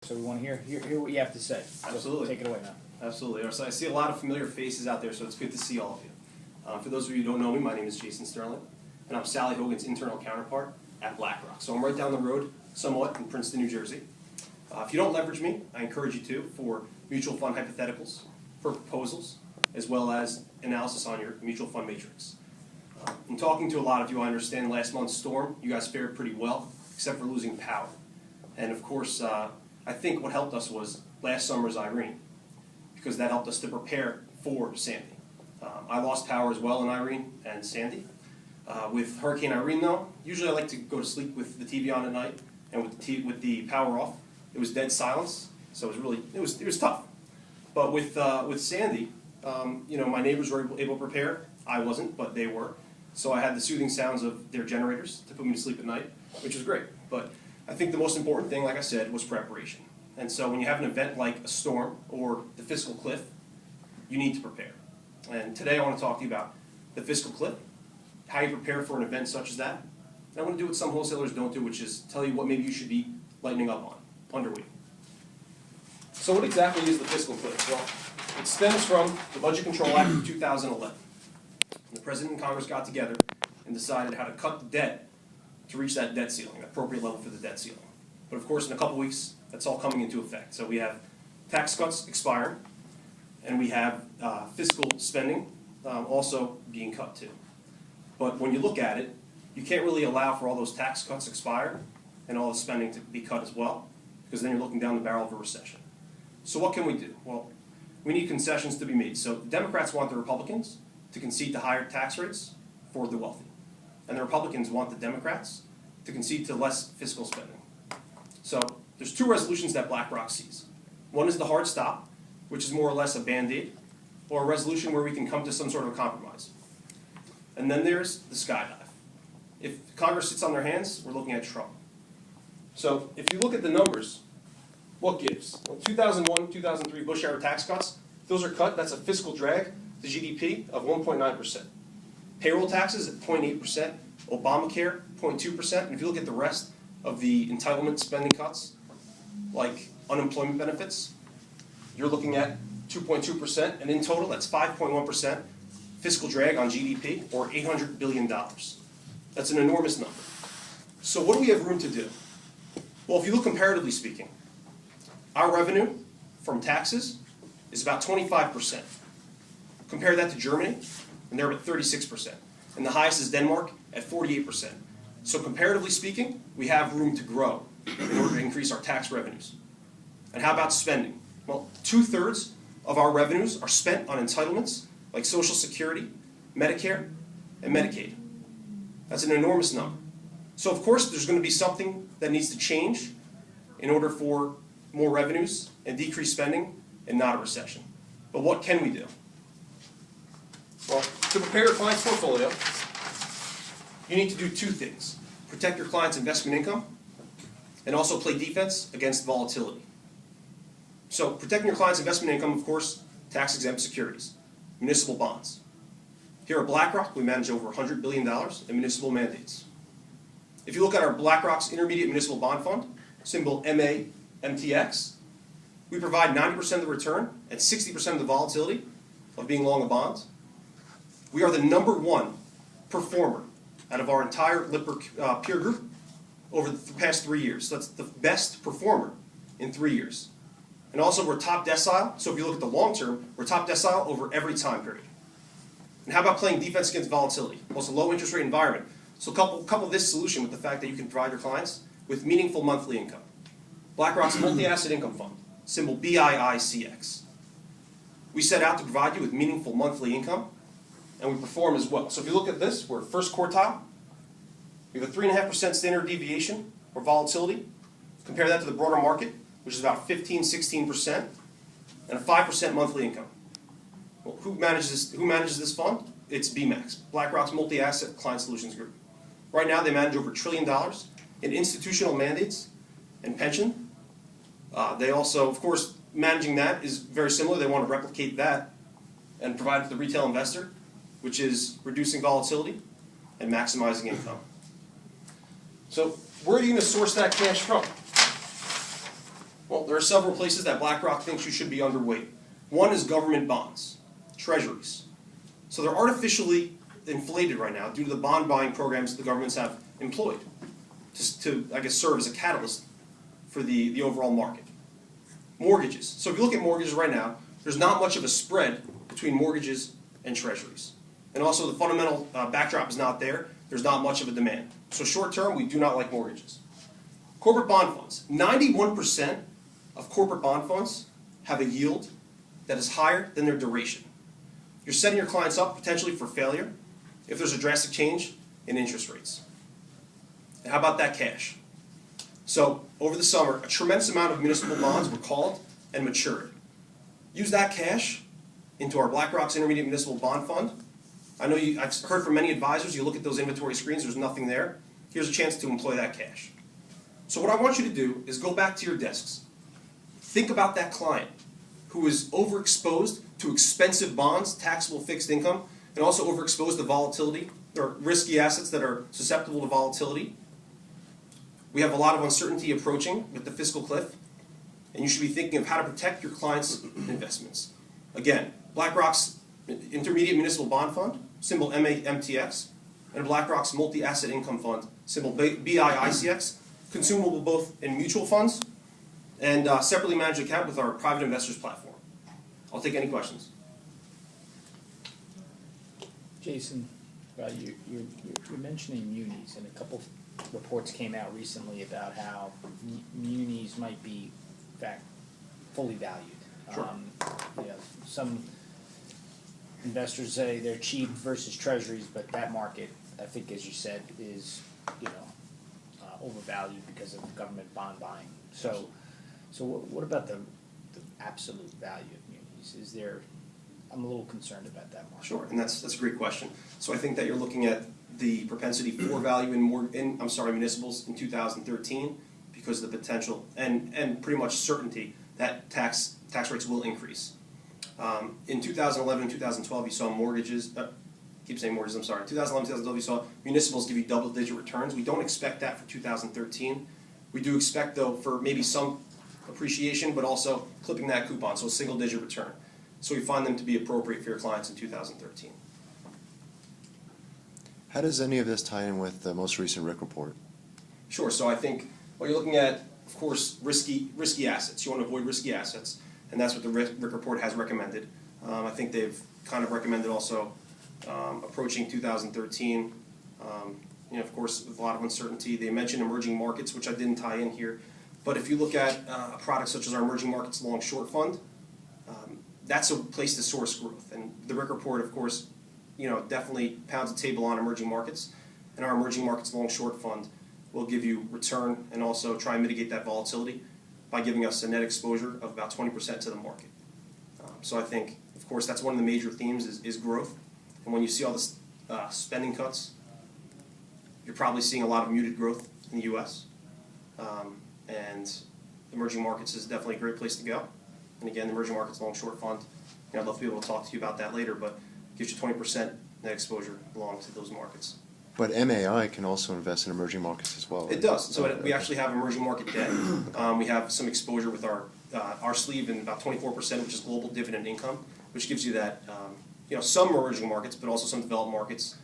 So we want to hear what you have to say. Absolutely. So take it away now. Absolutely. So I see a lot of familiar faces out there, so it's good to see all of you. For those of you who don't know me, my name is Jason Sterling, and I'm Sally Hogan's internal counterpart at BlackRock. So I'm right down the road, somewhat, in Princeton, New Jersey. If you don't leverage me, I encourage you to for mutual fund hypotheticals, for proposals, as well as analysis on your mutual fund matrix. In talking to a lot of you, I understand last month's storm, you guys fared pretty well, except for losing power. And of course, I think what helped us was last summer's Irene, because that helped us to prepare for Sandy. I lost power as well in Irene and Sandy. With Hurricane Irene, though, usually I like to go to sleep with the TV on at night, and with the power off, it was dead silence. So it was tough. But with Sandy, my neighbors were able to prepare. I wasn't, but they were. So I had the soothing sounds of their generators to put me to sleep at night, which was great. But I think the most important thing, like I said, was preparation. And so when you have an event like a storm or the fiscal cliff, you need to prepare. And today I want to talk to you about the fiscal cliff, how you prepare for an event such as that. And I want to do what some wholesalers don't do, which is tell you what maybe you should be lightening up on, underweight. So what exactly is the fiscal cliff? Well, it stems from the Budget Control Act of 2011. The President and Congress got together and decided how to cut the debt to reach that debt ceiling, an appropriate level for the debt ceiling. But of course, in a couple weeks, that's all coming into effect. So we have tax cuts expiring, and we have fiscal spending also being cut too. But when you look at it, you can't really allow for all those tax cuts expire and all the spending to be cut as well, because then you're looking down the barrel of a recession. So what can we do? Well, we need concessions to be made. So the Democrats want the Republicans to concede to higher tax rates for the wealthy. And the Republicans want the Democrats to concede to less fiscal spending. So there's two resolutions that BlackRock sees. One is the hard stop, which is more or less a Band-Aid, or a resolution where we can come to some sort of a compromise. And then there's the skydive. If Congress sits on their hands, we're looking at Trump. So if you look at the numbers, what gives? Well, 2001, 2003 Bush-era tax cuts, those are cut. That's a fiscal drag to GDP of 1.9%. Payroll taxes at 0.8%, Obamacare 0.2%, and if you look at the rest of the entitlement spending cuts, like unemployment benefits, you're looking at 2.2%, and in total that's 5.1% fiscal drag on GDP, or $800 billion. That's an enormous number. So what do we have room to do? Well, if you look comparatively speaking, our revenue from taxes is about 25%. Compare that to Germany, and they're at 36%. And the highest is Denmark at 48%. So comparatively speaking, we have room to grow in order to increase our tax revenues. And how about spending? Well, 2/3 of our revenues are spent on entitlements like Social Security, Medicare, and Medicaid. That's an enormous number. So of course there's going to be something that needs to change in order for more revenues and decreased spending and not a recession. But what can we do? Well, to prepare your client's portfolio, you need to do two things. Protect your client's investment income and also play defense against volatility. So protecting your client's investment income, of course, tax-exempt securities, municipal bonds. Here at BlackRock, we manage over $100 billion in municipal mandates. If you look at our BlackRock's Intermediate Municipal Bond Fund, symbol MAMTX, we provide 90% of the return and 60% of the volatility of being long a bond. We are the #1 performer out of our entire Lipper peer group over the past 3 years. So that's the best performer in 3 years. And also we're top decile, so if you look at the long term, we're top decile over every time period. And how about playing defense against volatility? Well, it's a low interest rate environment. So couple this solution with the fact that you can provide your clients with meaningful monthly income. BlackRock's Multi-Asset Income Fund, symbol BIICX. We set out to provide you with meaningful monthly income, and we perform as well. So if you look at this, we're first quartile. We have a 3.5% standard deviation or volatility. Compare that to the broader market, which is about 15–16%, and a 5% monthly income. Well, who manages this fund? It's BMAX, BlackRock's Multi-Asset Client Solutions Group. Right now, they manage over $1 trillion in institutional mandates and pension. They also, of course, managing that is very similar. They want to replicate that and provide it to the retail investor, which is reducing volatility and maximizing income. So where are you going to source that cash from? Well, there are several places that BlackRock thinks you should be underweight. One is government bonds, treasuries. So they're artificially inflated right now due to the bond buying programs the governments have employed to I guess, serve as a catalyst for the overall market. Mortgages. So if you look at mortgages right now, there's not much of a spread between mortgages and treasuries. And also the fundamental backdrop is not there. There's not much of a demand. So short term, we do not like mortgages. Corporate bond funds. 91% of corporate bond funds have a yield that is higher than their duration. You're setting your clients up potentially for failure if there's a drastic change in interest rates. And how about that cash? So over the summer, a tremendous amount of municipal bonds were called and matured. Use that cash into our BlackRock's Intermediate Municipal Bond Fund. I know I've heard from many advisors, you look at those inventory screens, there's nothing there. Here's a chance to employ that cash. So what I want you to do is go back to your desks. Think about that client who is overexposed to expensive bonds, taxable fixed income, and also overexposed to volatility or risky assets that are susceptible to volatility. We have a lot of uncertainty approaching with the fiscal cliff, and you should be thinking of how to protect your clients' investments. Again, BlackRock's Intermediate Municipal Bond Fund, symbol MAMTX, and BlackRock's Multi-Asset Income Fund, symbol BIICX, consumable both in mutual funds and separately managed account with our private investors platform. I'll take any questions. Jason, you're mentioning munis, and a couple reports came out recently about how munis might be, in fact, fully valued. Sure. Some investors say they're cheap versus treasuries, but that market, I think, as you said, is overvalued because of government bond buying. So what about the absolute value of munis? Is there? I'm a little concerned about that market. Sure, and that's a great question. So I think that you're looking at the propensity for value in municipals in 2013 because of the potential and pretty much certainty that tax rates will increase. In 2011 and 2012, you saw mortgages. Keep saying mortgages. I'm sorry. In 2011, 2012, you saw municipals give you double-digit returns. We don't expect that for 2013. We do expect, though, for maybe some appreciation, but also clipping that coupon, so a single-digit return. So we find them to be appropriate for your clients in 2013. How does any of this tie in with the most recent RIC report? Sure. So I think what you're looking at, of course, risky assets. You want to avoid risky assets, and that's what the RIC report has recommended. I think they've kind of recommended also approaching 2013. Of course, with a lot of uncertainty. They mentioned emerging markets, which I didn't tie in here. But if you look at a product such as our Emerging Markets Long Short Fund, that's a place to source growth. And the RIC report, of course, definitely pounds the table on emerging markets. And our Emerging Markets Long Short Fund will give you return and also try and mitigate that volatility by giving us a net exposure of about 20% to the market. So I think, of course, that's one of the major themes is growth. And when you see all this spending cuts, you're probably seeing a lot of muted growth in the U.S. And emerging markets is definitely a great place to go. And again, the Emerging Markets Long Short Fund, I'd love to be able to talk to you about that later, but gives you 20% net exposure along to those markets. But MAI can also invest in emerging markets as well. It does. So we actually have emerging market debt. We have some exposure with our sleeve in about 24%, which is global dividend income, which gives you that some emerging markets, but also some developed markets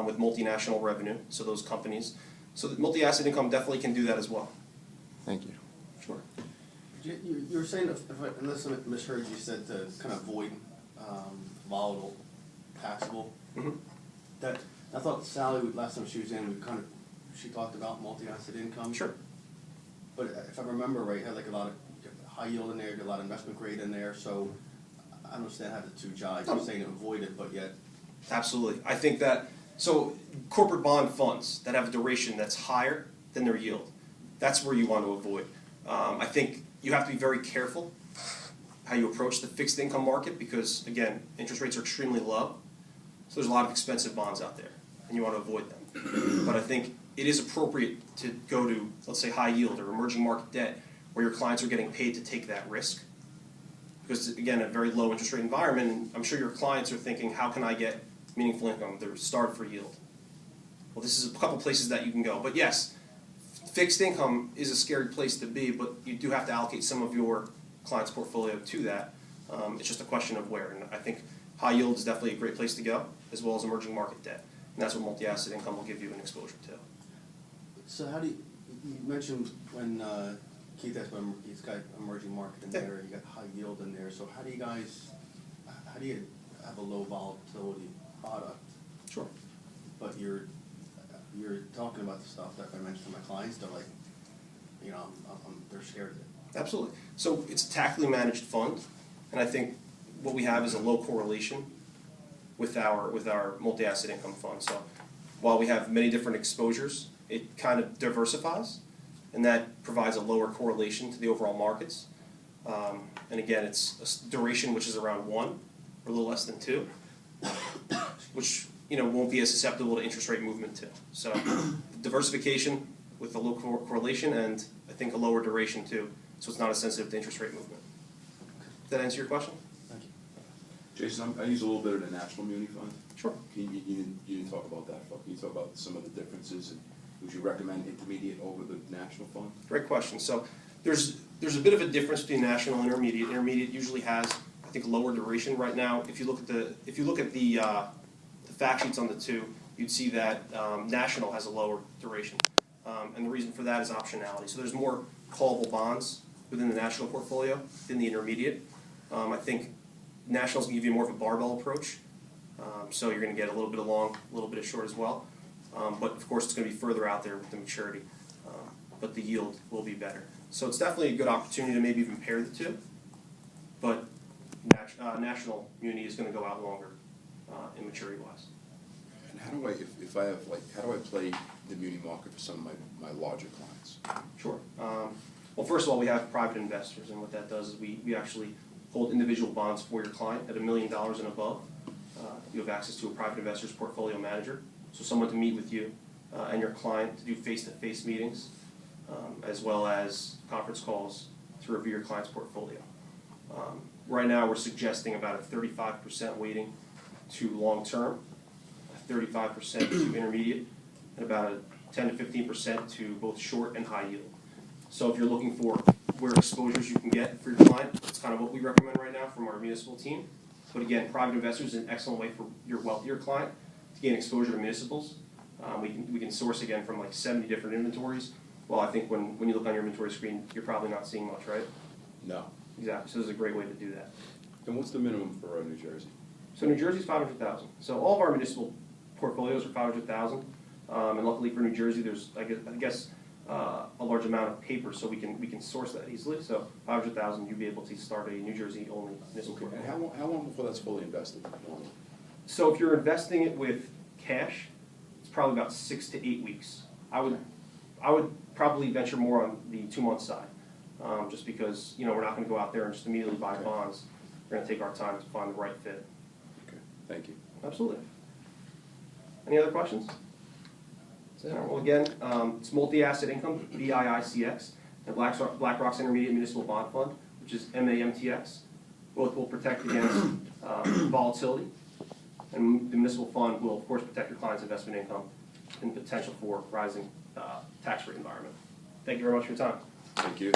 with multinational revenue. So those companies. So the multi-asset income definitely can do that as well. Thank you. Sure. You were saying, unless I misheard, you said to kind of avoid volatile, taxable. Mm-hmm. That I thought Sally, last time she was in, she talked about multi-asset income. Sure. But if I remember right, had like a lot of high yield in there, a lot of investment grade in there. So I don't understand how the two jive. You're saying to avoid it, but yet. Absolutely. I think that corporate bond funds that have a duration that's higher than their yield, that's where you want to avoid. I think you have to be very careful how you approach the fixed income market because, again, interest rates are extremely low. So there's a lot of expensive bonds out there, and you want to avoid them. But I think it is appropriate to go to, let's say, high yield or emerging market debt where your clients are getting paid to take that risk. Because, again, a very low interest rate environment, and I'm sure your clients are thinking, how can I get meaningful income? They're starved for yield. Well, this is a couple places that you can go. But yes, fixed income is a scary place to be, but you do have to allocate some of your client's portfolio to that. It's just a question of where, and I think high yield is definitely a great place to go, as well as emerging market debt, and that's what multi-asset income will give you an exposure to. So how do you mentioned when Keith asked about, he's got emerging market in there, you got high yield in there, so how do you have a low volatility product, Sure. but you're talking about the stuff that if I mention to my clients, they're like, you know, they're scared of it. Absolutely. So it's a tactically managed fund, and I think what we have is a low correlation with our multi-asset income fund. So while we have many different exposures, it kind of diversifies, and that provides a lower correlation to the overall markets. And again, it's a duration which is around 1 or a little less than 2, which won't be as susceptible to interest rate movement too. So diversification with a low correlation, and I think a lower duration too, so it's not as sensitive to interest rate movement. Does that answer your question? Thank you. Jason, I use a little bit of the National Muni Fund. Sure. You didn't talk about that. Can you talk about some of the differences, and would you recommend intermediate over the National Fund? Great question. So there's a bit of a difference between national and intermediate. Intermediate usually has, I think, lower duration right now. If you look at the fact sheets on the two, you'd see that national has a lower duration, and the reason for that is optionality. So there's more callable bonds within the national portfolio than the intermediate. I think nationals can give you more of a barbell approach, so you're going to get a little bit of long, a little bit of short as well. But of course, it's going to be further out there with the maturity, but the yield will be better. So it's definitely a good opportunity to maybe even pair the two. But national muni is going to go out longer in maturity wise. And how do I, if I have how do I play the muni market for some of my larger clients? Sure. Well, first of all, we have private investors, and what that does is we actually hold individual bonds for your client at $1 million and above. You have access to a private investor's portfolio manager, so someone to meet with you and your client to do face-to-face meetings, as well as conference calls to review your client's portfolio. Right now, we're suggesting about a 35% weighting to long-term, a 35% to intermediate, and about a 10 to 15% to both short and high yield. So if you're looking for where exposures you can get for your client, that's kind of what we recommend right now from our municipal team. But again, private investors is an excellent way for your wealthier client to gain exposure to municipals. We can source again from like 70 different inventories. Well, I think when you look on your inventory screen, you're probably not seeing much, right? No. Exactly. So this is a great way to do that. And what's the minimum for New Jersey? So New Jersey's 500,000. So all of our municipal portfolios are 500,000, and luckily for New Jersey, there's I guess a large amount of paper, so we can source that easily. So 500,000, you'd be able to start a New Jersey only municipal Okay. And portfolio. how long before that's fully invested? So if you're investing it with cash, it's probably about 6 to 8 weeks. I would probably venture more on the 2-month side, just because we're not going to go out there and just immediately buy bonds. We're going to take our time to find the right fit. Okay. Thank you. Absolutely. Any other questions? Well, again, it's multi-asset income, BIICX, and BlackRock's Intermediate Municipal Bond Fund, which is MAMTX. Both will protect against volatility, and the municipal fund will, of course, protect your client's investment income and potential for rising tax rate environment. Thank you very much for your time. Thank you.